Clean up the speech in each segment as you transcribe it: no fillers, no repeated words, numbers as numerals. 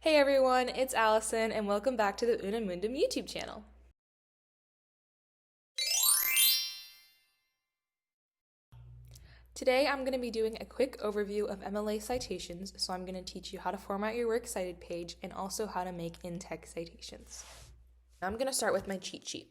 Hey everyone, it's Allison and welcome back to the Unamundum YouTube channel. Today I'm going to be doing a quick overview of MLA citations, so I'm going to teach you how to format your works cited page and also how to make in-text citations. I'm going to start with my cheat sheet.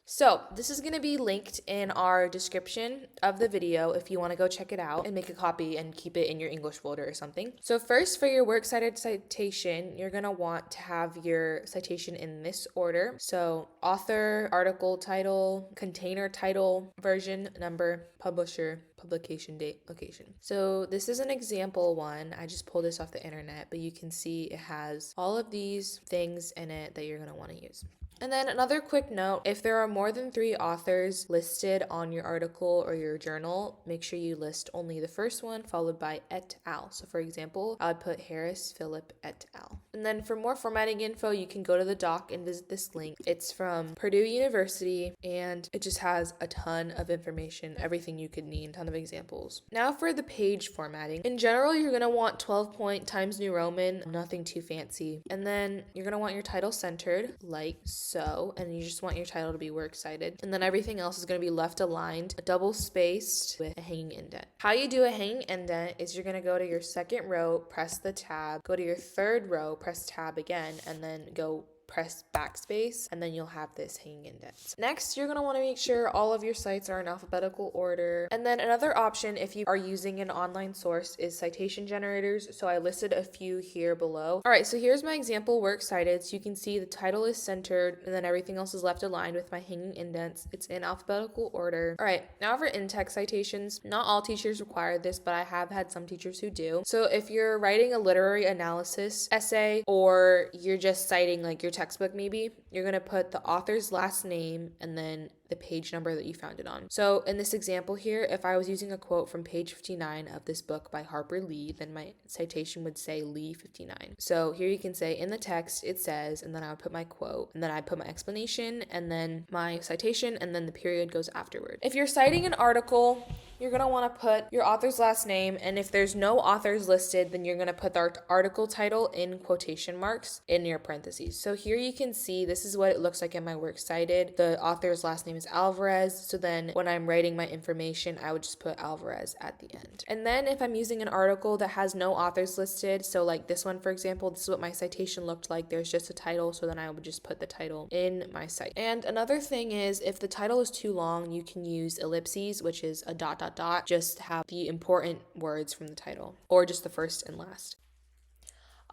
So this is going to be linked in our description of the video if you want to go check it out and make a copy and keep it in your English folder or something. So first, for your works cited citation, you're going to want to have your citation in this order. So author, article title, container title, version, number, publisher, publication date, location. So this is an example one. I just pulled this off the internet, but you can see it has all of these things in it that you're going to want to use. And then another quick note, if there are more than 3 authors listed on your article or your journal, make sure you list only the first one followed by et al. So for example, I would put Harris Philip et al. And then for more formatting info, you can go to the doc and visit this link. It's from Purdue University and it just has a ton of information, everything you could need, a ton of examples. Now for the page formatting. In general, you're going to want 12 point Times New Roman, nothing too fancy. And then you're going to want your title centered, like so, and you just want your title to be works cited. And then everything else is going to be left aligned, double spaced with a hanging indent. How you do a hanging indent is you're going to go to your second row, press the tab, go to your third row, press tab again, and then go press backspace, and then you'll have this hanging indent. Next, you're going to want to make sure all of your sites are in alphabetical order. And then another option if you are using an online source is citation generators. So I listed a few here below. All right, so here's my example works cited. So you can see the title is centered and then everything else is left aligned with my hanging indents. It's in alphabetical order. All right, now for in-text citations. Not all teachers require this, but I have had some teachers who do. So if you're writing a literary analysis essay or you're just citing like your textbook, maybe you're going to put the author's last name and then the page number that you found it on. So in this example here, if I was using a quote from page 59 of this book by Harper Lee, then my citation would say Lee 59. So here you can say in the text it says, and then I would put my quote, and then I put my explanation, and then my citation, and then the period goes afterward. If you're citing an article, you're going to want to put your author's last name, and if there's no authors listed, then you're going to put the article title in quotation marks in your parentheses. So here you can see this is what it looks like in my works cited. The author's last name is Alvarez, so then when I'm writing my information, I would just put Alvarez at the end. And then if I'm using an article that has no authors listed, so like this one for example, this is what my citation looked like. There's just a title, so then I would just put the title in my cite. And another thing is if the title is too long, you can use ellipses, which is a dot, just have the important words from the title, or just the first and last.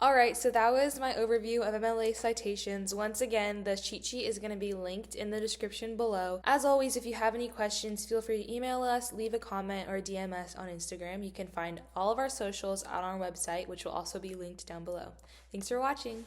Alright, so that was my overview of MLA citations. Once again, the cheat sheet is going to be linked in the description below. As always, if you have any questions, feel free to email us, leave a comment, or DM us on Instagram. You can find all of our socials on our website, which will also be linked down below. Thanks for watching!